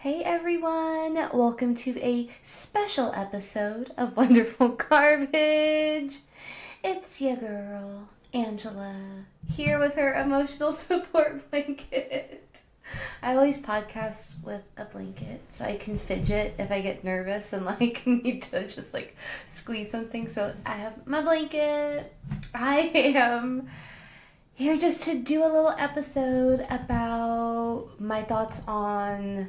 Hey everyone, welcome to a special episode of Wonderful Garbage. It's your girl, Angela, here with her emotional support blanket. I always podcast with a blanket so I can fidget if I get nervous and need to just squeeze something. So I have my blanket. I am here just to do a little episode about my thoughts on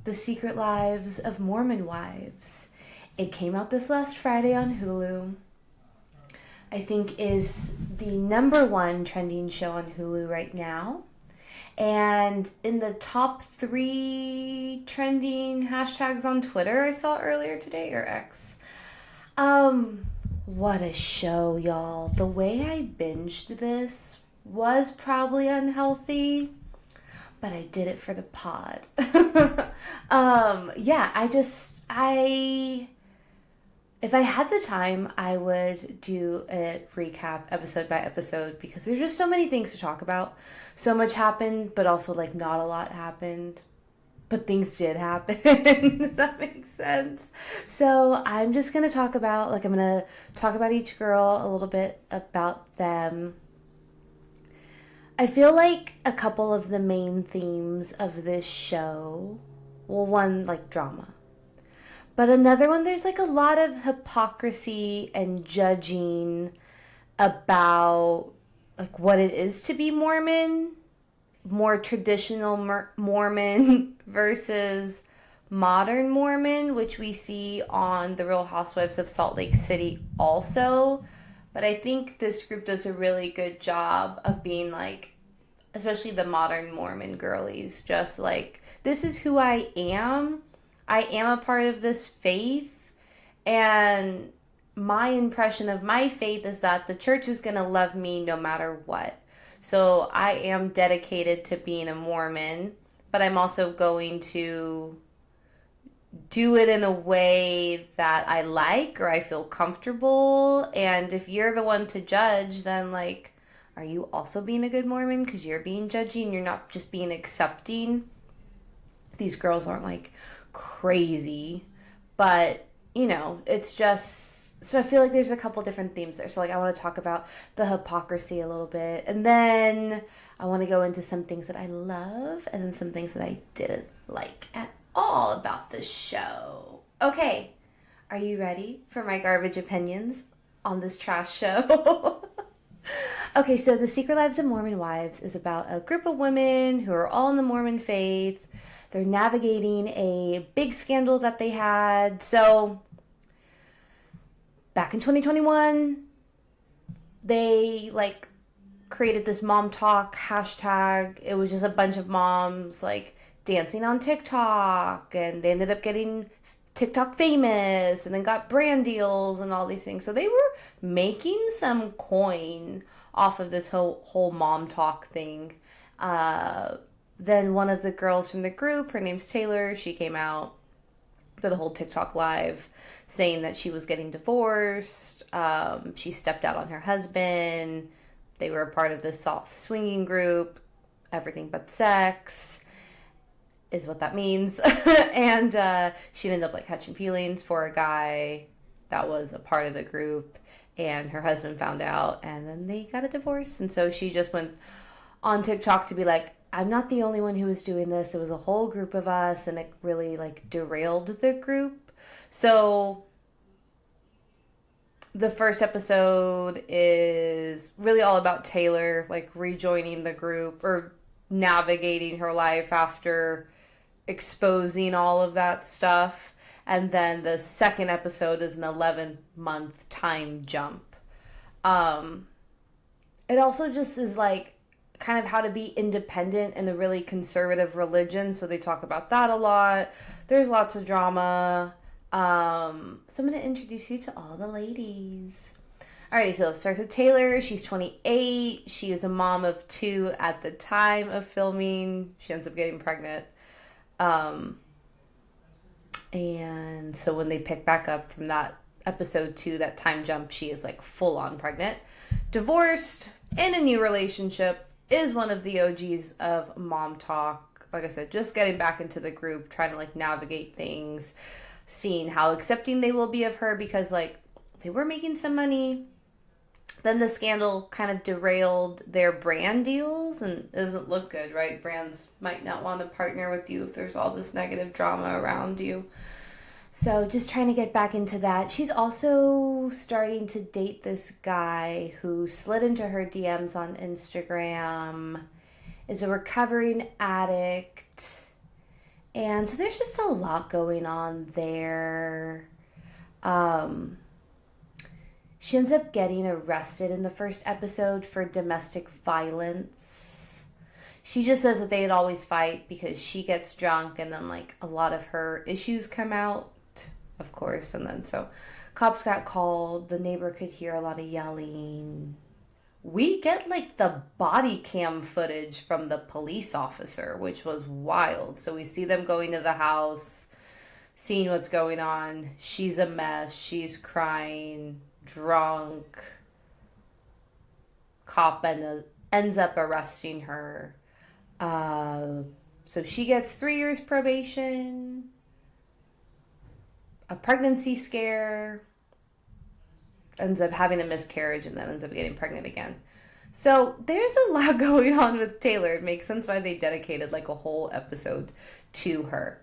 The Secret Lives of Mormon Wives. It came out this last Friday on Hulu. I think is the number one trending show on Hulu right now. And in the top 3 trending hashtags on Twitter I saw earlier today, or X. What a show, y'all. The way I binged this was probably unhealthy, but I did it for the pod. If I had the time, I would do a recap episode by episode because there's just so many things to talk about. So much happened, but also not a lot happened. But things did happen. If that makes sense. So I'm just going to talk about, each girl, a little bit about them. I feel like a couple of the main themes of this show, one, drama. But another one, there's a lot of hypocrisy and judging about what it is to be Mormon, more traditional Mormon versus modern Mormon, which we see on The Real Housewives of Salt Lake City also. But I think this group does a really good job of being especially the modern Mormon girlies, just this is who I am. I am a part of this faith. And my impression of my faith is that the church is going to love me no matter what. So I am dedicated to being a Mormon, but I'm also going to do it in a way that I like or I feel comfortable. And if you're the one to judge, then are you also being a good Mormon because you're being judgy and you're not just being accepting? These girls aren't crazy, but it's just, so I feel like there's a couple different themes there. So I want to talk about the hypocrisy a little bit, and then I want to go into some things that I love and then some things that I didn't like at all about the show. Okay, are you ready for my garbage opinions on this trash show? Okay, so The Secret Lives of Mormon Wives is about a group of women who are all in the Mormon faith. They're navigating a big scandal that they had. So back in 2021, they created this mom talk hashtag. It was just a bunch of moms dancing on TikTok, and they ended up getting TikTok famous and then got brand deals and all these things. So they were making some coin off of this whole mom talk thing. Then one of the girls from the group, her name's Taylor, she came out, did a whole TikTok live saying that she was getting divorced. She stepped out on her husband. They were a part of this soft swinging group, everything but sex is what that means. And she ended up catching feelings for a guy that was a part of the group, and her husband found out, and then they got a divorce. And so she just went on TikTok to be I'm not the only one who was doing this. It was a whole group of us, and it really derailed the group. So the first episode is really all about Taylor rejoining the group or navigating her life after exposing all of that stuff. And then the second episode is an 11-month time jump. It also just is kind of how to be independent in a really conservative religion. So they talk about that a lot. There's lots of drama. So I'm going to introduce you to all the ladies. Alrighty, so it starts with Taylor. She's 28. She is a mom of 2 at the time of filming. She ends up getting pregnant. And so when they pick back up from that episode 2, that time jump, she is full on pregnant. Divorced, in a new relationship, is one of the OGs of Mom Talk. like I said, just getting back into the group, trying to like navigate things, seeing how accepting they will be of her, because like they were making some money. Then the scandal kind of derailed their brand deals, and it doesn't look good, right? Brands might not want to partner with you if there's all this negative drama around you. So just trying to get back into that. She's also starting to date this guy who slid into her DMs on Instagram, is a recovering addict. And so there's just a lot going on there. She ends up getting arrested in the first episode for domestic violence. She just says that they'd always fight because she gets drunk, and then like a lot of her issues come out, of course. And then so cops got called. The neighbor could hear a lot of yelling. We get like the body cam footage from the police officer, which was wild. So we see them going to the house, seeing what's going on. She's a mess. She's crying, drunk. Cop ends up arresting her. So she gets 3 years probation, a pregnancy scare, ends up having a miscarriage, and then ends up getting pregnant again. So there's a lot going on with Taylor. It makes sense why they dedicated like a whole episode to her.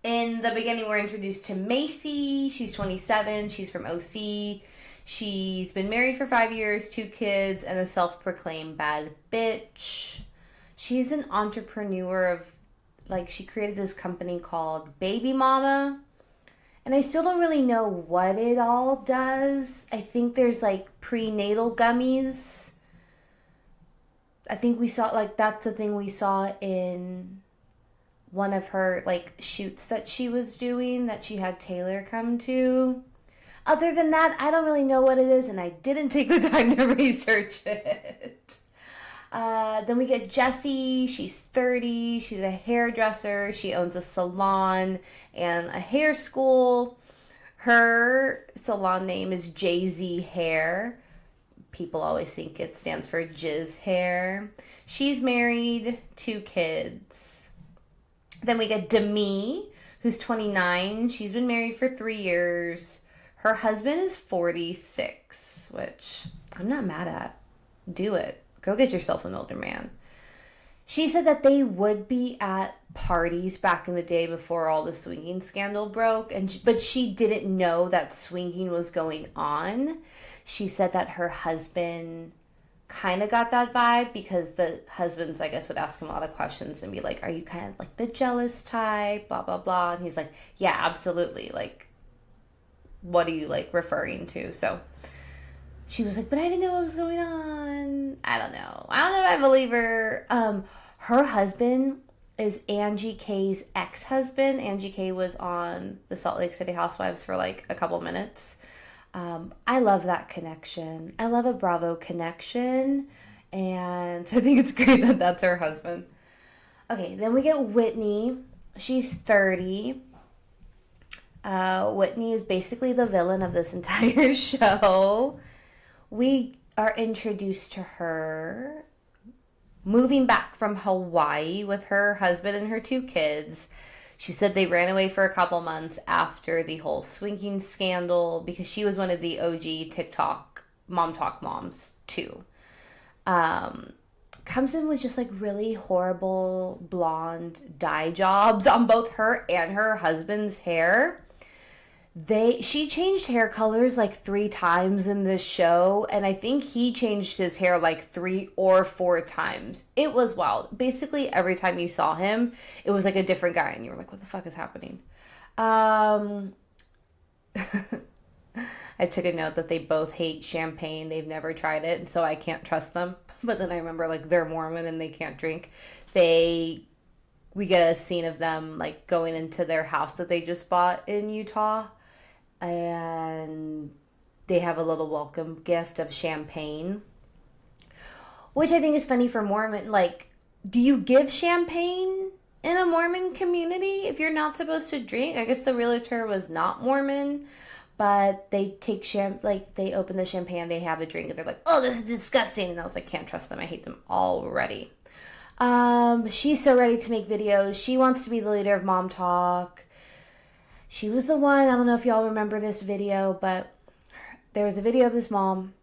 In the beginning, we're introduced to Macy. She's 27. She's from OC. She's been married for 5 years, 2 kids, and a self-proclaimed bad bitch. She's an entrepreneur of, like, she created this company called Baby Mama. And I still don't really know what it all does. I think there's, like, prenatal gummies. I think we saw, like, that's the thing we saw in one of her, like, shoots that she was doing that she had Taylor come to. Other than that, I don't really know what it is, and I didn't take the time to research it. Then we get Jessie. She's 30. She's a hairdresser. She owns a salon and a hair school. Her salon name is Jay-Z Hair. People always think it stands for Jizz Hair. She's married, 2 kids. Then we get Demi, who's 29. She's been married for 3 years. Her husband is 46, which I'm not mad at. Do it. Go get yourself an older man. She said that they would be at parties back in the day before all the swinging scandal broke, but she didn't know that swinging was going on. She said that her husband kind of got that vibe because the husbands, I guess, would ask him a lot of questions and be like, are you kind of like the jealous type, blah, blah, blah. And he's like, yeah, absolutely. Like, what are you like referring to? So she was like, but I didn't know what was going on. I don't know if I believe her. Her husband is Angie K's ex-husband. Angie K was on the Salt Lake City Housewives for like a couple minutes. I love that connection. I love a Bravo connection. And so I think it's great that that's her husband. Okay, then we get Whitney. She's 30. Whitney is basically the villain of this entire show. We are introduced to her moving back from Hawaii with her husband and her 2 kids. She said they ran away for a couple months after the whole swinging scandal because she was one of the OG TikTok Mom Talk moms too. Comes in with just like really horrible blonde dye jobs on both her and her husband's hair. She changed hair colors like 3 times in this show, and I think he changed his hair like 3 or 4 times. It was wild. Basically, every time you saw him, it was like a different guy, and you were like, what the fuck is happening? I took a note that they both hate champagne. They've never tried it, and so I can't trust them. But then I remember, like, they're Mormon and they can't drink. We get a scene of them, like, going into their house that they just bought in Utah. And they have a little welcome gift of champagne, which I think is funny for Mormon. Like, do you give champagne in a Mormon community if you're not supposed to drink? I guess the realtor was not Mormon, but they take they open the champagne, they have a drink, and they're like, oh, this is disgusting. And I was like, can't trust them. I hate them already. She's so ready to make videos. She wants to be the leader of Mom Talk. She was the one, I don't know if y'all remember this video, but there was a video of this mom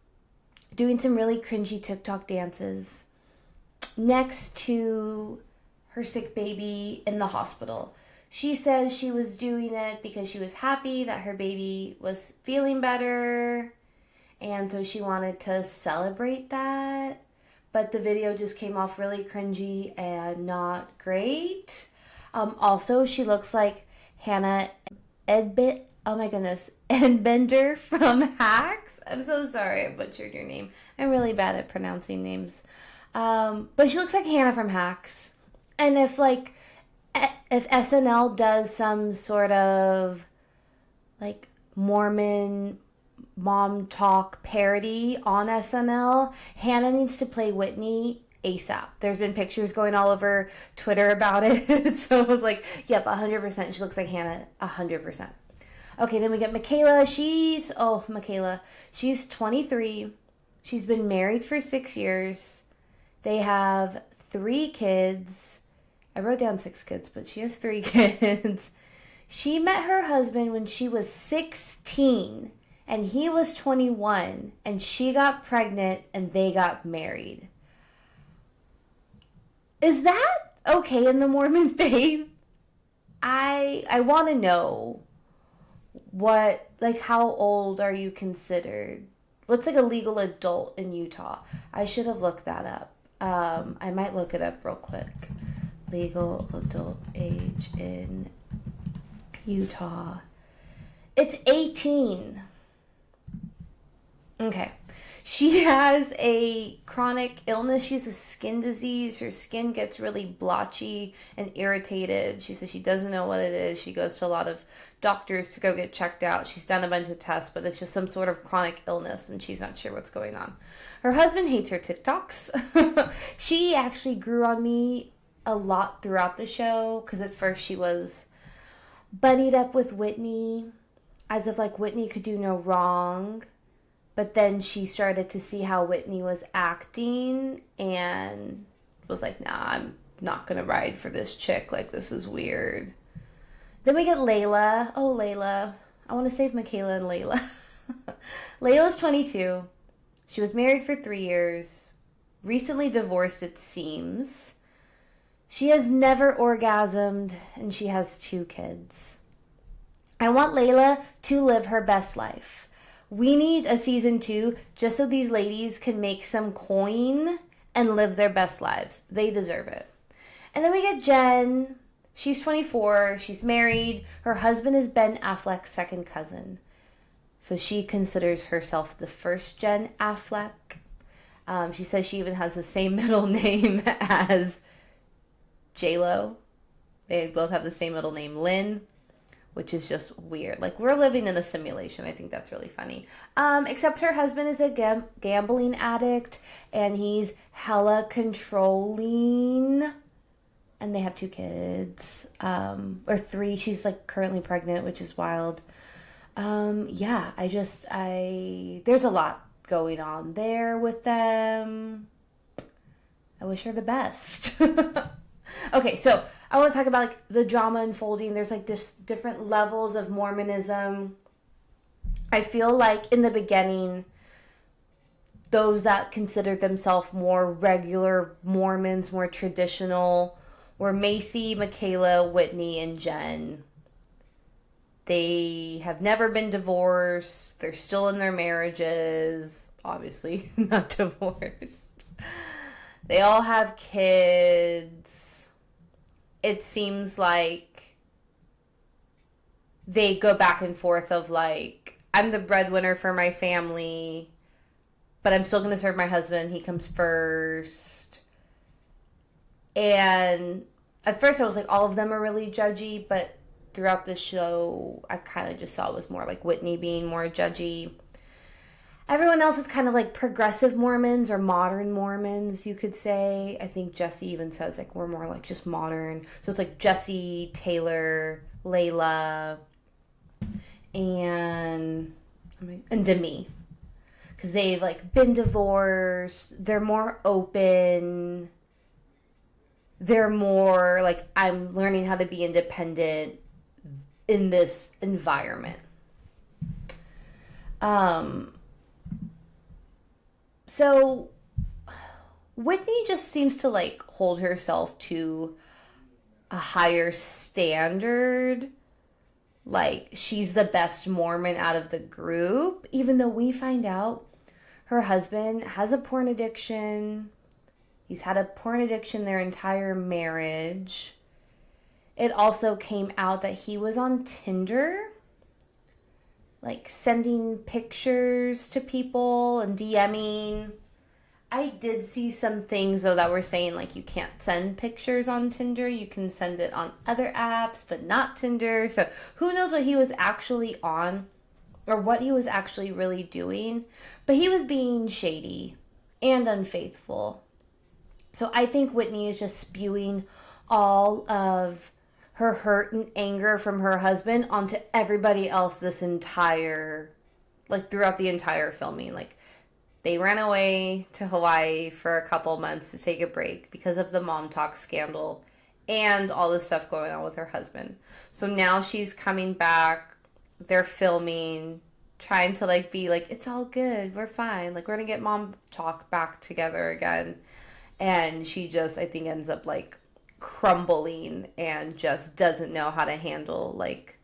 doing some really cringy TikTok dances next to her sick baby in the hospital. She says she was doing it because she was happy that her baby was feeling better, and so she wanted to celebrate that. But the video just came off really cringy and not great. Also, she looks like Hannah oh my goodness, Edbender from Hacks. I'm so sorry I butchered your name. I'm really bad at pronouncing names. But she looks like Hannah from Hacks. And if SNL does some sort of like Mormon Mom Talk parody on SNL, Hannah needs to play Whitney ASAP. There's been pictures going all over Twitter about it. So I was like, yep, 100%. She looks like Hannah, 100%. Okay, then we get Michaela. She's 23. She's been married for 6 years. They have 3 kids. I wrote down 6 kids, but she has 3 kids. She met her husband when she was 16, and he was 21, and she got pregnant, and they got married. Is that okay in the Mormon faith? I want to know how old are you considered? What's like a legal adult in Utah? I should have looked that up. I might look it up real quick. Legal adult age in Utah. It's 18. Okay. She has a chronic illness. She has a skin disease. Her skin gets really blotchy and irritated. She says she doesn't know what it is. She goes to a lot of doctors to go get checked out. She's done a bunch of tests, but it's just some sort of chronic illness, and she's not sure what's going on. Her husband hates her TikToks. She actually grew on me a lot throughout the show, because at first she was buddied up with Whitney, as if like Whitney could do no wrong. But then she started to see how Whitney was acting and was like, nah, I'm not going to ride for this chick. Like, this is weird. Then we get Layla. Oh, Layla. I want to save Michaela and Layla. Layla's 22. She was married for 3 years. Recently divorced, it seems. She has never orgasmed, and she has 2 kids. I want Layla to live her best life. We need a season 2 just so these ladies can make some coin and live their best lives. They deserve it. And then we get Jen. She's 24. She's married. Her husband is Ben Affleck's second cousin. So she considers herself the first Jen Affleck. She says she even has the same middle name as J-Lo. They both have the same middle name, Lynn. Which is just weird. Like, we're living in a simulation. I think that's really funny. Except her husband is a gambling addict, and he's hella controlling. And they have 2 kids. Or 3. She's, like, currently pregnant, which is wild. Yeah, there's a lot going on there with them. I wish her the best. Okay, so I want to talk about like the drama unfolding. There's like this different levels of Mormonism. I feel like in the beginning, those that considered themselves more regular Mormons, more traditional, were Macy, Michaela, Whitney, and Jen. They have never been divorced. They're still in their marriages. Obviously, not divorced. They all have kids. It seems like they go back and forth of like, I'm the breadwinner for my family, but I'm still going to serve my husband. He comes first. And at first I was like, all of them are really judgy, but throughout the show, I kind of just saw it was more like Whitney being more judgy. Everyone else is kind of like progressive Mormons or modern Mormons, you could say. I think Jesse even says like we're more like just modern. So it's like Jesse, Taylor, Layla, and Demi. Because they've like been divorced. They're more open. they're more like, I'm learning how to be independent in this environment. So Whitney just seems to like hold herself to a higher standard. Like, she's the best Mormon out of the group, even though we find out her husband has a porn addiction. He's had a porn addiction their entire marriage. It also came out that he was on Tinder, like sending pictures to people and DMing. I did see some things, though, that were saying, like, you can't send pictures on Tinder. You can send it on other apps, but not Tinder. So who knows what he was actually on or what he was actually really doing. But he was being shady and unfaithful. So I think Whitney is just spewing all of her hurt and anger from her husband onto everybody else this entire, like, throughout the entire filming. Like, they ran away to Hawaii for a couple months to take a break because of the mom talk scandal and all this stuff going on with her husband. So now she's coming back. They're filming, trying to like be like, it's all good. We're fine. Like, we're going to get mom talk back together again. And she just, I think, ends up like crumbling and just doesn't know how to handle like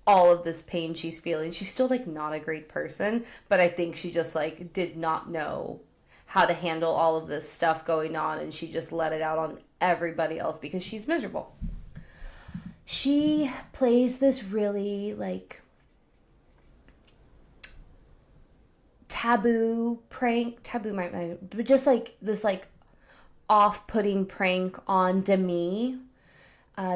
all of this pain she's feeling. She's still like not a great person, but I think she just like did not know how to handle all of this stuff going on, and she just let it out on everybody else because she's miserable. She plays this really like taboo prank, but just like this like off-putting prank on Demi.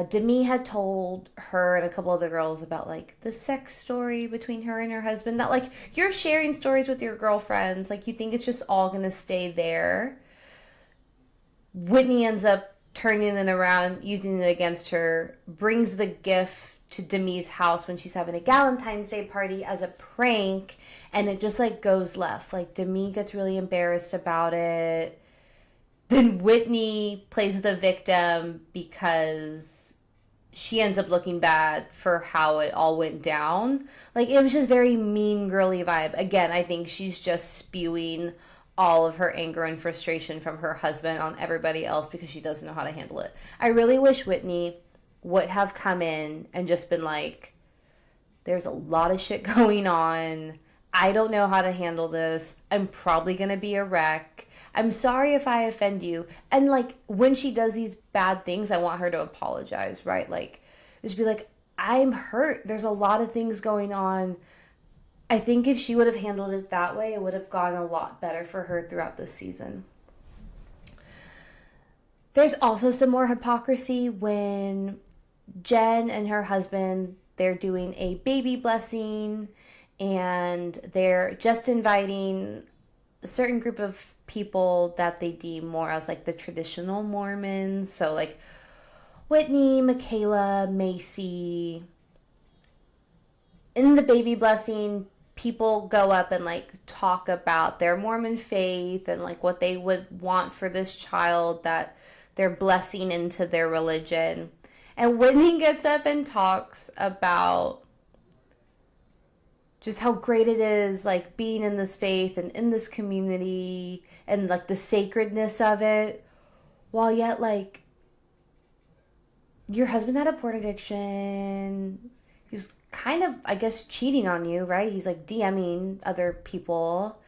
Demi had told her and a couple other girls about like the sex story between her and her husband, that like, you're sharing stories with your girlfriends, like you think it's just all gonna stay there. Whitney ends up turning it around, using it against her, brings the gift to Demi's house when she's having a Valentine's Day party as a prank, and it just like goes left. Like, Demi gets really embarrassed about it. Then Whitney plays the victim because she ends up looking bad for how it all went down. Like, it was just very mean girly vibe. Again, I think she's just spewing all of her anger and frustration from her husband on everybody else because she doesn't know how to handle it. I really wish Whitney would have come in and just been like, there's a lot of shit going on. I don't know how to handle this. I'm probably going to be a wreck. I'm sorry if I offend you. And like, when she does these bad things, I want her to apologize, right? Like, just be like, I'm hurt. There's a lot of things going on. I think if she would have handled it that way, it would have gone a lot better for her throughout this season. There's also some more hypocrisy when Jen and her husband, they're doing a baby blessing, and they're just inviting a certain group of people that they deem more as like the traditional Mormons. So like Whitney, Michaela, Macy. In the baby blessing, people go up and like talk about their Mormon faith and like what they would want for this child that they're blessing into their religion. And Whitney gets up and talks about just how great it is, like, being in this faith and in this community and, like, the sacredness of it, while yet, like, your husband had a porn addiction. He was kind of, I guess, cheating on you, right? He's, like, DMing other people.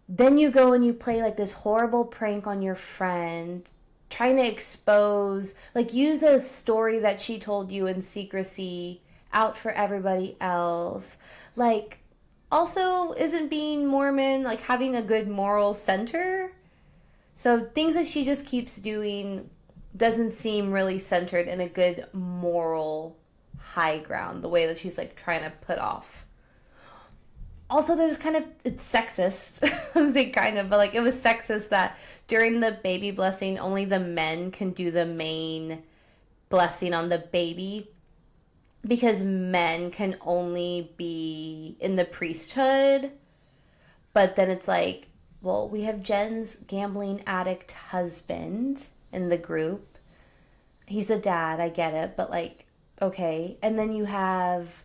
Then you go and you play, like, this horrible prank on your friend, trying to expose, like, use a story that she told you in secrecy out for everybody else. Like, also isn't being Mormon, like, having a good moral center. So things that she just keeps doing doesn't seem really centered in a good moral high ground, the way that she's, like, trying to put off. Also, there's kind of, it's sexist. I was saying kind of, but, like, it was sexist that during the baby blessing, only the men can do the main blessing on the baby, because men can only be in the priesthood. But then it's like, well, we have Jen's gambling addict husband in the group. he's a dad, I get it, but like, okay. And then you have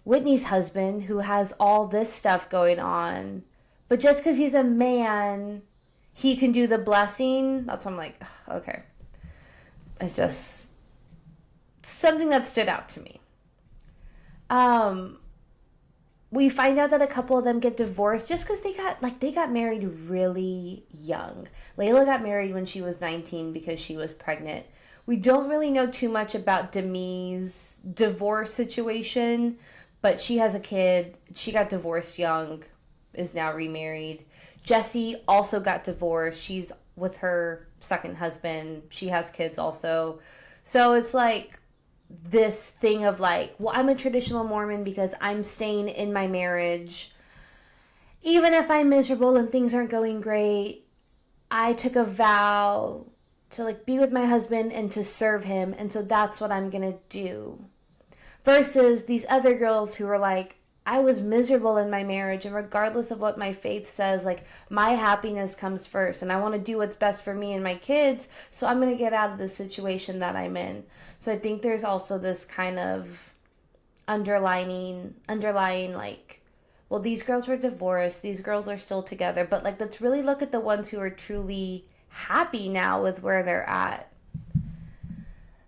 Whitney's husband who has all this stuff going on, but just because he's a man, he can do the blessing. That's what I'm like, okay. It's just something that stood out to me. We find out that a couple of them get divorced just because they got married really young. Layla got married when she was 19 because she was pregnant. We don't really know too much about Demi's divorce situation, but she has a kid. She got divorced young, is now remarried. Jessie also got divorced. She's with her second husband. She has kids also. So it's like this thing of like, well, I'm a traditional Mormon because I'm staying in my marriage. Even if I'm miserable and things aren't going great, I took a vow to like be with my husband and to serve him. And so that's what I'm going to do. Versus these other girls who were like, I was miserable in my marriage, and regardless of what my faith says, like, my happiness comes first, and I want to do what's best for me and my kids, so I'm going to get out of the situation that I'm in. So I think there's also this kind of underlying like, well, these girls were divorced, these girls are still together, but like, let's really look at the ones who are truly happy now with where they're at.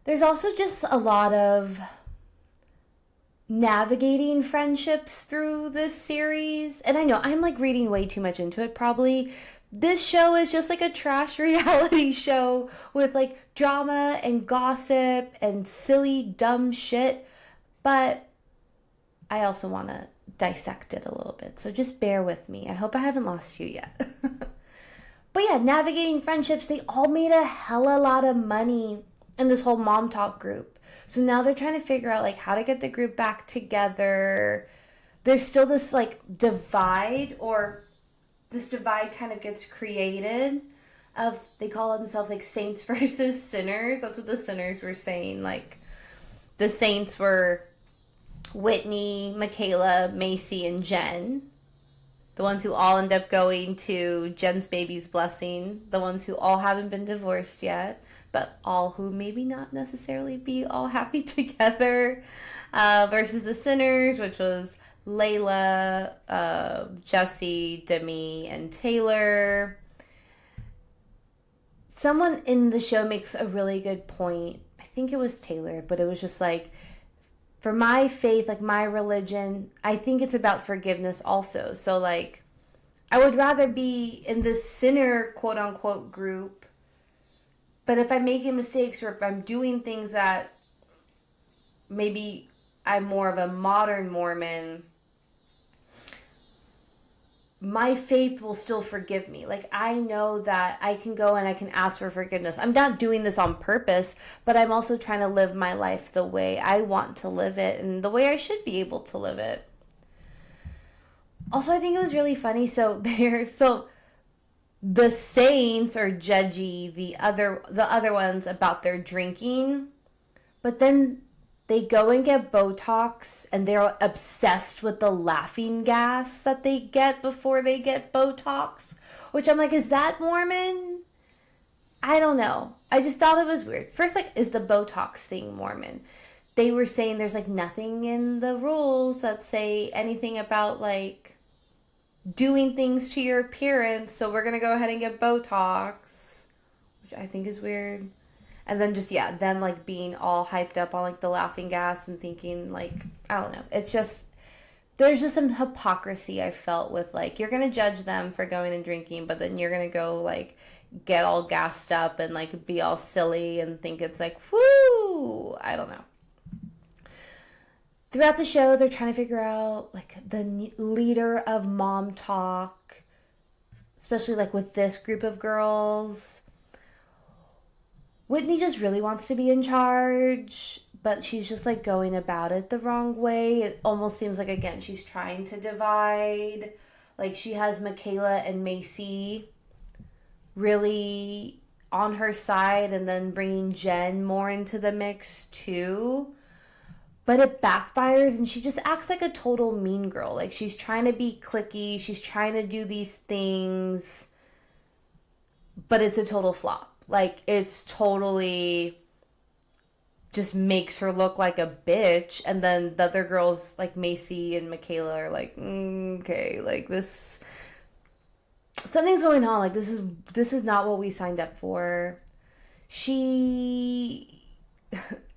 There's also just a lot of navigating friendships through this series. And I know I'm like reading way too much into it probably. This show is just like a trash reality show with like drama and gossip and silly dumb shit. But I also want to dissect it a little bit. So just bear with me. I hope I haven't lost you yet. But yeah, navigating friendships, they all made a hella lot of money in this whole mom talk group. So now they're trying to figure out like how to get the group back together. There's still this like divide, or this divide kind of gets created of, they call themselves like saints versus sinners. That's what the sinners were saying. Like the saints were Whitney, Michaela, Macy, and Jen. The ones who all end up going to Jen's baby's blessing. The ones who all haven't been divorced yet, but all who maybe not necessarily be all happy together. Versus the sinners, which was Layla, Jessie, Demi, and Taylor. Someone in the show makes a really good point. I think it was Taylor, but it was just like, for my faith, like my religion, I think it's about forgiveness also. So like, I would rather be in this sinner quote unquote group, but if I'm making mistakes or if I'm doing things that maybe I'm more of a modern Mormon, my faith will still forgive me. Like, I know that I can go and I can ask for forgiveness. I'm not doing this on purpose, but I'm also trying to live my life the way I want to live it and the way I should be able to live it. Also, I think it was really funny. So the saints are judgy the other ones about their drinking, but then they go and get Botox, and they're obsessed with the laughing gas that they get before they get Botox, which I'm like, is that Mormon? I don't know. I just thought it was weird. First, like, is the Botox thing Mormon? They were saying there's like nothing in the rules that say anything about like doing things to your appearance, so we're gonna go ahead and get Botox, which I think is weird. And then just, yeah, them like being all hyped up on like the laughing gas and thinking like, I don't know. It's just, there's just some hypocrisy I felt with like, you're going to judge them for going and drinking, but then you're going to go like get all gassed up and like be all silly and think it's like, whoo, I don't know. Throughout the show, they're trying to figure out like the leader of mom talk, especially like with this group of girls. Whitney just really wants to be in charge, but she's just like going about it the wrong way. It almost seems like, again, she's trying to divide. Like, she has Michaela and Macy really on her side, and then bringing Jen more into the mix too. But it backfires, and she just acts like a total mean girl. Like, she's trying to be cliquey, she's trying to do these things, but it's a total flop. Like, it's totally just makes her look like a bitch. And then the other girls, like Macy and Michaela, are like, okay, like this, something's going on. Like this is not what we signed up for. She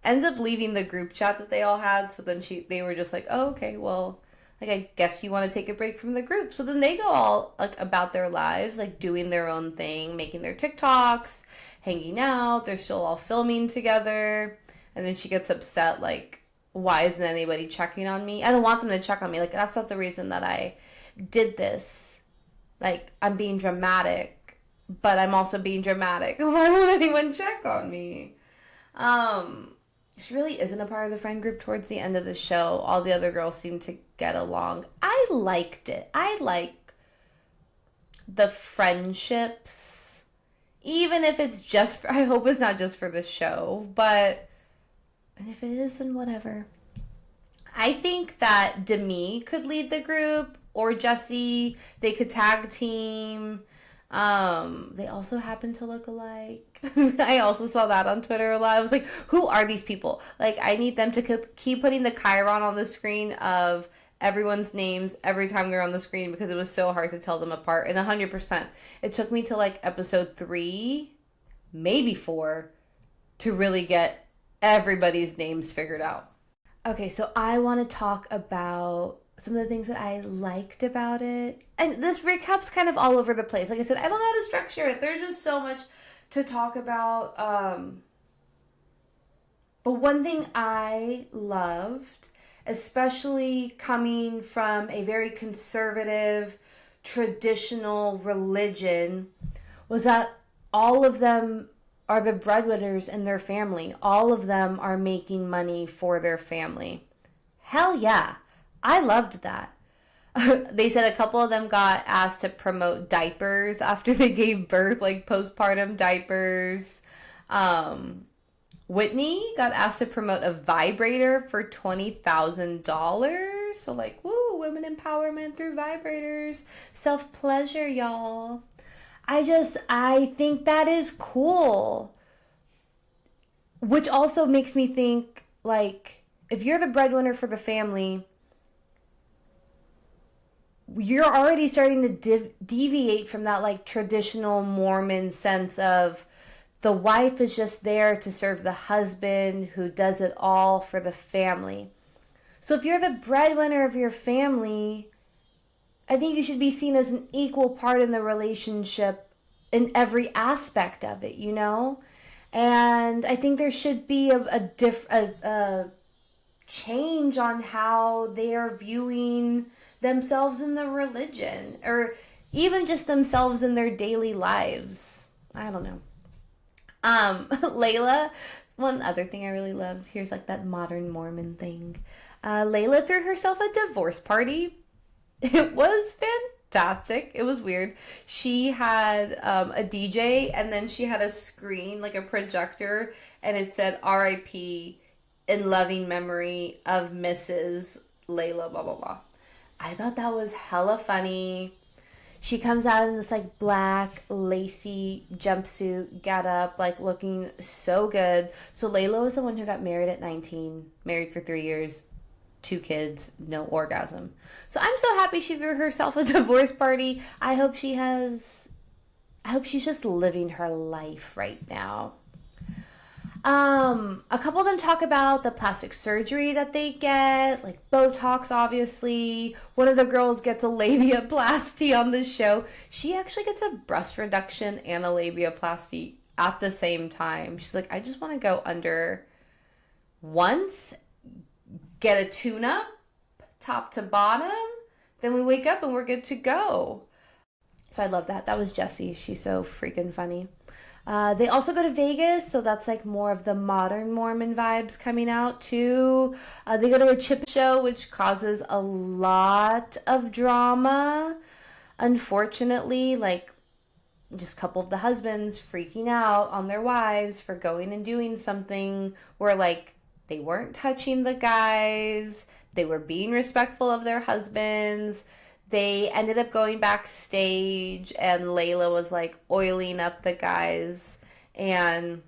ends up leaving the group chat that they all had. So then they were just like, oh, okay, well, like, I guess you want to take a break from the group. So then they go all like about their lives, like doing their own thing, making their TikToks, hanging out. They're still all filming together. And then she gets upset, like, why isn't anybody checking on me? I don't want them to check on me. Like, that's not the reason that I did this. Like, I'm being dramatic, but I'm also being dramatic. Why won't anyone check on me? She really isn't a part of the friend group towards the end of the show. All the other girls seem to get along. I liked it. I like the friendships. Even if it's just for, I hope it's not just for the show, but, and if it is, then whatever. I think that Demi could lead the group, or Jesse. They could tag team. They also happen to look alike. I also saw that on Twitter a lot. I was like, who are these people? Like, I need them to keep putting the chyron on the screen of everyone's names every time they're on the screen, because it was so hard to tell them apart. And 100%, it took me to like episode 3, maybe 4, to really get everybody's names figured out. Okay, so I want to talk about some of the things that I liked about it. And this recap's kind of all over the place. Like I said, I don't know how to structure it. There's just so much to talk about. But one thing I loved, especially coming from a very conservative, traditional religion, was that all of them are the breadwinners in their family. All of them are making money for their family. Hell yeah. I loved that. They said a couple of them got asked to promote diapers after they gave birth, like postpartum diapers. Whitney got asked to promote a vibrator for $20,000. So like, woo, women empowerment through vibrators. Self-pleasure, y'all. I think that is cool. Which also makes me think, like, if you're the breadwinner for the family, you're already starting to deviate from that, like, traditional Mormon sense of the wife is just there to serve the husband who does it all for the family. So if you're the breadwinner of your family, I think you should be seen as an equal part in the relationship in every aspect of it, you know? And I think there should be a change on how they are viewing themselves in the religion, or even just themselves in their daily lives. I don't know. Layla, one other thing I really loved, here's like that modern Mormon thing. Layla threw herself a divorce party. It was fantastic. It was weird. She had a DJ, and then she had a screen, like a projector, and it said R.I.P. in loving memory of Mrs. Layla, blah, blah, blah. I thought that was hella funny. She comes out in this like black lacy jumpsuit getup, like looking so good. So Layla was the one who got married at 19, married for 3 years, 2 kids, no orgasm. So I'm so happy she threw herself a divorce party. I hope she's just living her life right now. A couple of them talk about the plastic surgery that they get, like Botox, obviously. One of the girls gets a labiaplasty on the show. She actually gets a breast reduction and a labiaplasty at the same time. She's like, I just want to go under once, get a tune-up, top to bottom, then we wake up and we're good to go. So I love that. That was Jessie. She's so freaking funny. They also go to Vegas, so that's like more of the modern Mormon vibes coming out too. They go to a chip show, which causes a lot of drama. Unfortunately, like, just a couple of the husbands freaking out on their wives for going and doing something where, like, they weren't touching the guys, they were being respectful of their husbands. They ended up going backstage, and Layla was, like, oiling up the guys and,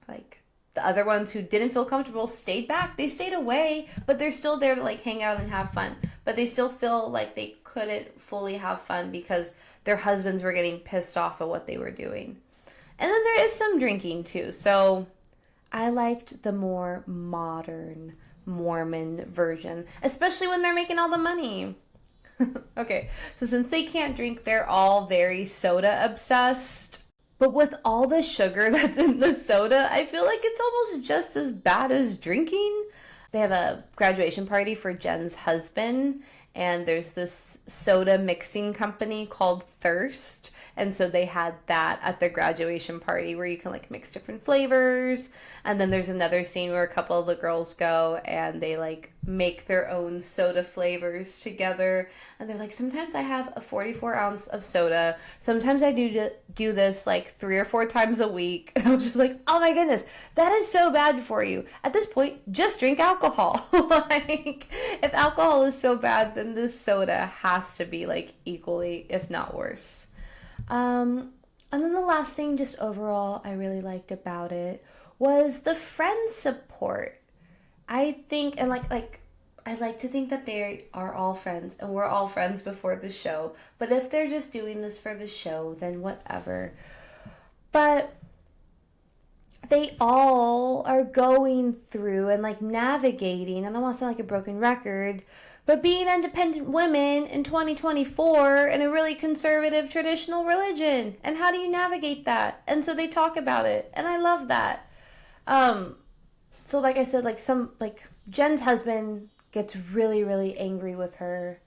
like, The other ones who didn't feel comfortable stayed back. They stayed away, but they're still there to like hang out and have fun. But they still feel like they couldn't fully have fun because their husbands were getting pissed off at what they were doing. And then there is some drinking too. So I liked the more modern Mormon version, especially when they're making all the money. Okay, so since they can't drink, they're all very soda obsessed. But with all the sugar that's in the soda, I feel like it's almost just as bad as drinking. They have a graduation party for Jen's husband, and there's this soda mixing company called Thirst. And so they had that at their graduation party where you can like mix different flavors. And then there's another scene where a couple of the girls go and they like make their own soda flavors together. And they're like, sometimes I have a 44 ounce of soda. Sometimes I do this like 3 or 4 times a week. And I was just like, oh my goodness, that is so bad for you. At this point, just drink alcohol. Like, if alcohol is so bad, then this soda has to be like equally, if not worse. And then the last thing just overall I really liked about it was the friend support. I think, and I like to think that they are all friends and we're all friends before the show. But if they're just doing this for the show, then whatever. But they all are going through and like navigating, and I don't want to sound like a broken record, but being independent women in 2024 in a really conservative traditional religion. And how do you navigate that? And so they talk about it. And I love that. So like I said, Jen's husband gets really, really angry with her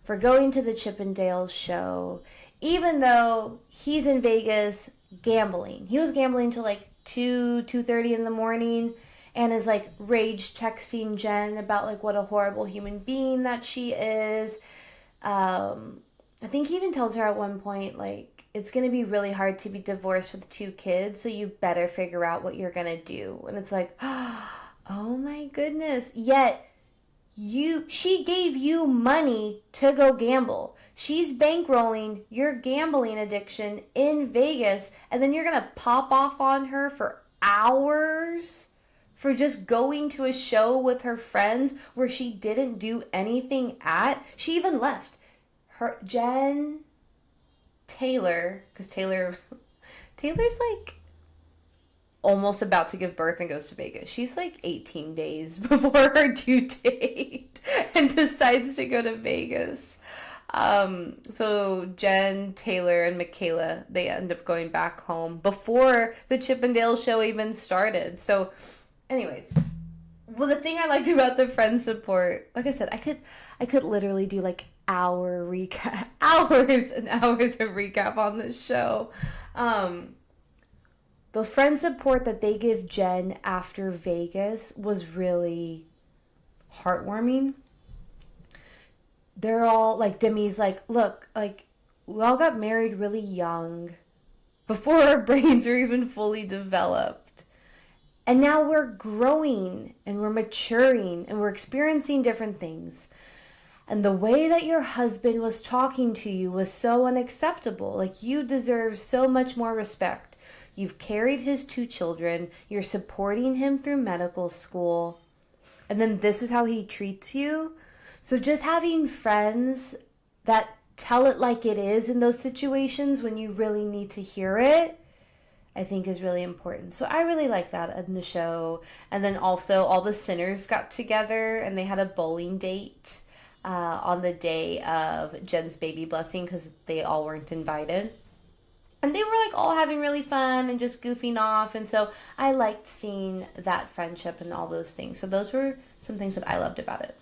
for going to the Chippendales show, even though he's in Vegas gambling. He was gambling till like 2:30 in the morning. And is like rage texting Jen about like what a horrible human being that she is. I think he even tells her at one point like it's going to be really hard to be divorced with 2 kids, so you better figure out what you're going to do. And it's like, oh my goodness. Yet she gave you money to go gamble. She's bankrolling your gambling addiction in Vegas, and then you're going to pop off on her for hours for just going to a show with her friends where she didn't do anything at. She even left. Jen Taylor, because Taylor's like almost about to give birth and goes to Vegas. She's like 18 days before her due date and decides to go to Vegas. So Jen, Taylor, and Michaela, they end up going back home before the Chippendale show even started. So anyways, well, the thing I liked about the friend support, like I said, I could literally do like hours and hours of recap on this show. The friend support that they give Jen after Vegas was really heartwarming. They're all like, Demi's like, look, like we all got married really young before our brains were even fully developed. And now we're growing and we're maturing and we're experiencing different things. And the way that your husband was talking to you was so unacceptable. Like, you deserve so much more respect. You've carried his 2 children. You're supporting him through medical school. And then this is how he treats you. So just having friends that tell it like it is in those situations when you really need to hear it, I think is really important. So I really like that in the show. And then also all the sinners got together and they had a bowling date on the day of Jen's baby blessing because they all weren't invited. And they were like all having really fun and just goofing off. And so I liked seeing that friendship and all those things. So those were some things that I loved about it.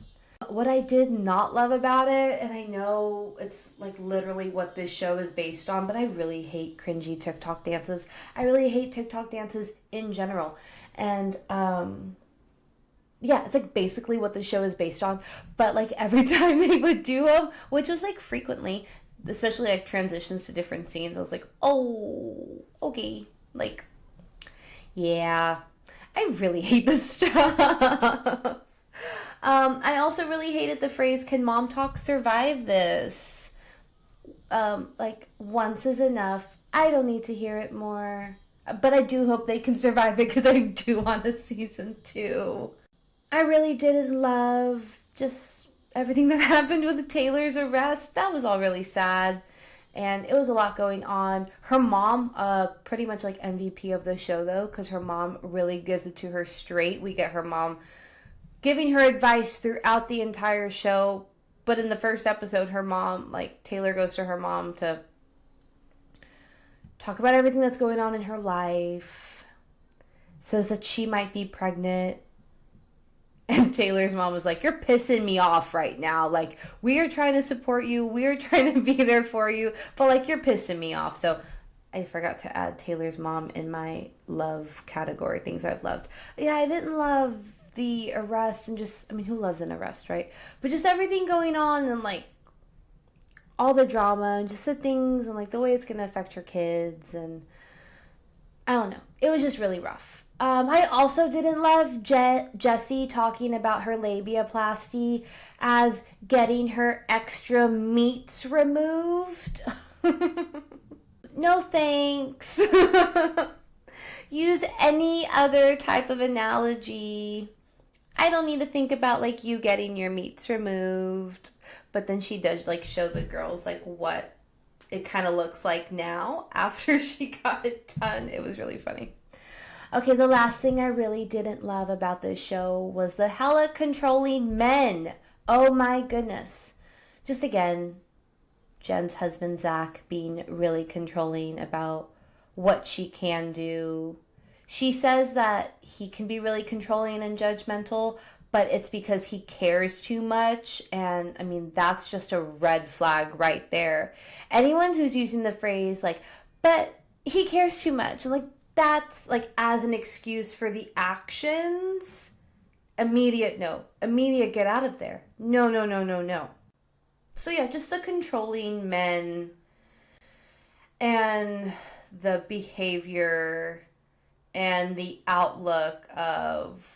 What I did not love about it, and I know it's like literally what this show is based on, but I really hate cringy TikTok dances. I really hate TikTok dances in general. And yeah, it's like basically what the show is based on. But like every time they would do them, which was like frequently, especially like transitions to different scenes, I was like, oh, okay. Like, yeah, I really hate this stuff. I also really hated the phrase, can mom talk survive this? Like, once is enough. I don't need to hear it more. But I do hope they can survive it because I do want a season 2. I really didn't love just everything that happened with Taylor's arrest. That was all really sad. And it was a lot going on. Her mom, pretty much like MVP of the show though, because her mom really gives it to her straight. We get her mom giving her advice throughout the entire show. But in the first episode, her mom, like Taylor goes to her mom to talk about everything that's going on in her life. Says that she might be pregnant. And Taylor's mom was like, you're pissing me off right now. Like, we are trying to support you. We are trying to be there for you. But, like, you're pissing me off. So, I forgot to add Taylor's mom in my love category, things I've loved. Yeah, I didn't love the arrest and just, I mean, who loves an arrest, right? But just everything going on and, like, all the drama and just the things and, like, the way it's going to affect her kids. And I don't know. It was just really rough. I also didn't love Jessie talking about her labiaplasty as getting her extra meats removed. No thanks. Use any other type of analogy. I don't need to think about like you getting your meats removed. But then she does like show the girls like what it kind of looks like now after she got it done. It was really funny. Okay, the last thing I really didn't love about this show was the hella controlling men. Oh my goodness. Just again, Jen's husband, Zach, being really controlling about what she can do. She says that he can be really controlling and judgmental, but it's because he cares too much. And I mean, that's just a red flag right there. Anyone who's using the phrase like, but he cares too much, like, that's like as an excuse for the actions, immediate no. Immediate get out of there. No. So yeah, just the controlling men and the behavior and the outlook of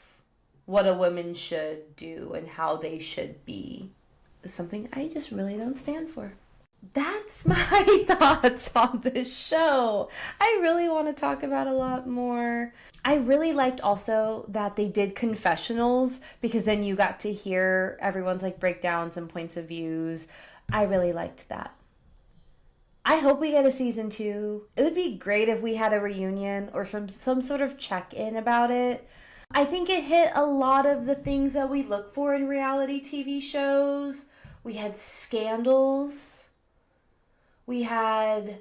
what a woman should do and how they should be is something I just really don't stand for. That's my thoughts on this show. I really want to talk about a lot more. I really liked also that they did confessionals because then you got to hear everyone's like breakdowns and points of views. I really liked that. I hope we get a season 2. It would be great if we had a reunion or some sort of check-in about it. I think it hit a lot of the things that we look for in reality TV shows. We had scandals. We had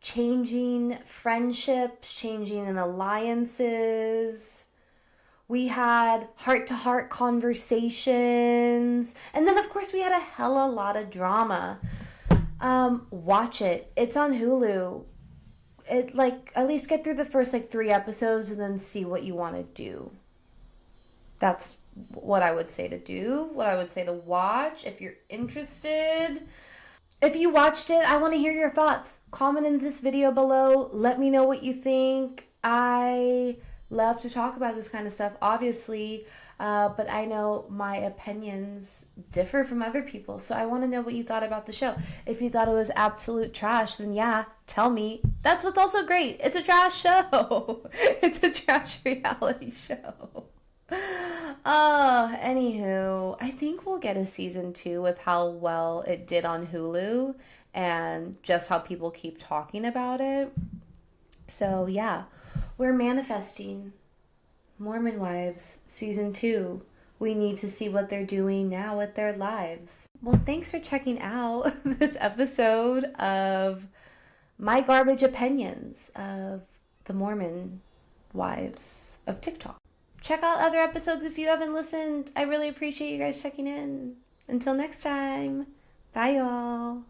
changing friendships, changing in alliances. We had heart-to-heart conversations. And then, of course, we had a hella lot of drama. Watch it. It's on Hulu. At least get through the first, 3 episodes and then see what you want to do. That's what I would say to do. What I would say to watch if you're interested. If you watched it, I want to hear your thoughts. Comment in this video below. Let me know what you think. I love to talk about this kind of stuff, obviously. But I know my opinions differ from other people. So I want to know what you thought about the show. If you thought it was absolute trash, then yeah, tell me. That's what's also great. It's a trash show. It's a trash reality show. Anywho, I think we'll get a season 2 with how well it did on Hulu and just how people keep talking about it. So yeah, we're manifesting Mormon Wives season 2. We need to see what they're doing now with their lives. Well, thanks for checking out this episode of my garbage opinions of the Mormon Wives of TikTok. Check out other episodes if you haven't listened. I really appreciate you guys checking in. Until next time, bye y'all.